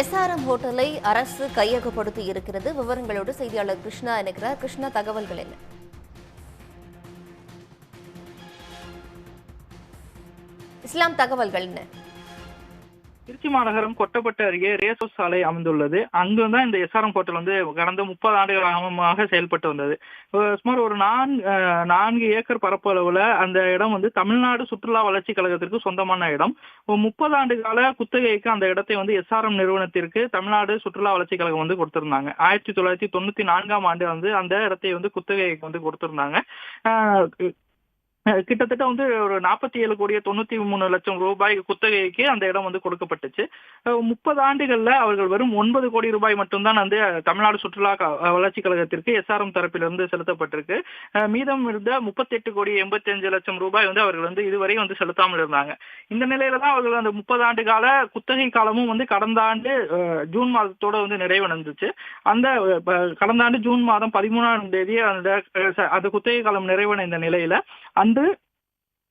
SRM ஹோட்டலை அரசு கையகப்படுத்தி இருக்கிறது. விவரங்களோடு செய்தியாளர் கிருஷ்ணா இணைக்கிறார். கிருஷ்ணா, தகவல்கள் என்ன? இஸ்லாம் தகவல்கள் என்ன? திருச்சி மாநகரம் கொட்டப்பட்டு அருகே ரேசோஸ் சாலை அமைந்துள்ளது. அங்குதான் இந்த எஸ்ஆர்எம் ஹோட்டல் கடந்த 30 ஆண்டுகளாக செயல்பட்டு வந்தது. சுமார் ஒரு 4 ஏக்கர் பரப்பளவுல அந்த இடம் தமிழ்நாடு சுற்றுலா வளர்ச்சி கழகத்திற்கு சொந்தமான இடம். 30 ஆண்டு கால குத்தகைக்கு அந்த இடத்தை எஸ்ஆர்எம் நிறுவனத்திற்கு தமிழ்நாடு சுற்றுலா வளர்ச்சி கழகம் கொடுத்திருந்தாங்க. 1994ஆம் ஆண்டு அந்த இடத்தை குத்தகைக்கு கொடுத்திருந்தாங்க. கிட்டத்தட்ட ஒரு 47,93,00,000 ரூபாய் குத்தகைக்கு அந்த இடம் கொடுக்கப்பட்டுச்சு. 30 ஆண்டுகள்ல அவர்கள் வெறும் 9 கோடி ரூபாய் மட்டும்தான் தமிழ்நாடு சுற்றுலா வளர்ச்சி கழகத்திற்கு எஸ்ஆர்எம் தரப்பிலிருந்து செலுத்தப்பட்டிருக்கு. மீதம் இருந்த 38,85,00,000 ரூபாய் அவர்கள் இதுவரை செலுத்தாமல் இருந்தாங்க. இந்த நிலையில தான் அவர்கள் அந்த 30 ஆண்டு கால குத்தகை காலமும் கடந்த ஆண்டு ஜூன் மாதத்தோட நிறைவடைந்துச்சு. அந்த கடந்த ஆண்டு ஜூன் மாதம் 13ஆம் தேதி அந்த குத்தகை காலம் நிறைவடைந்த நிலையில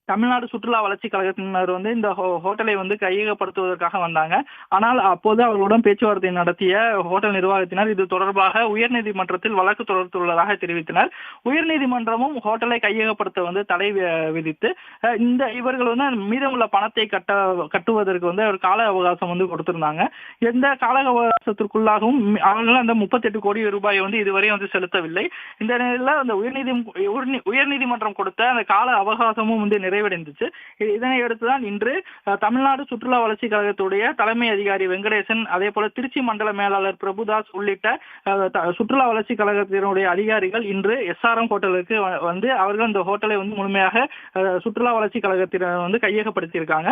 தமிழ்நாடு சுற்றுலா வளர்ச்சி கழகத்தினர் இந்த ஹோட்டலை கையகப்படுத்துவதற்காக வந்தாங்க. ஆனால் அப்போது அவர்களுடன் பேச்சுவார்த்தை நடத்திய ஹோட்டல் நிர்வாகத்தினர் இது தொடர்பாக உயர்நீதிமன்றத்தில் வழக்கு தொடர்ந்துள்ளதாக தெரிவித்தனர். உயர்நீதிமன்றமும் ஹோட்டலை கையகப்படுத்த தடை விதித்து இவர்கள் மீதமுள்ள பணத்தை கட்டுவதற்கு ஒரு கால அவகாசம் கொடுத்திருந்தாங்க. எந்த கால அவகாசத்திற்குள்ளாகவும் அவர்கள் அந்த 38 கோடி ரூபாய் இதுவரை செலுத்தவில்லை. இந்த நிலையில அந்த உயர்நீதிமன்றம் கொடுத்த அந்த கால அவகாசமும் நிறைவடைந்துச்சு. இதனை அடுத்துதான் இன்று தமிழ்நாடு சுற்றுலா வளர்ச்சி கழகத்துடைய தலைமை அதிகாரி வெங்கடேசன், அதே போல திருச்சி மண்டல மேலாளர் பிரபுதாஸ் உள்ளிட்ட சுற்றுலா வளர்ச்சி கழகத்தினுடைய அதிகாரிகள் இன்று எஸ்ஆர்எம் ஹோட்டலுக்கு அவர்கள் இந்த ஹோட்டலை முழுமையாக சுற்றுலா வளர்ச்சி கழகத்தினர் கையகப்படுத்தியிருக்காங்க.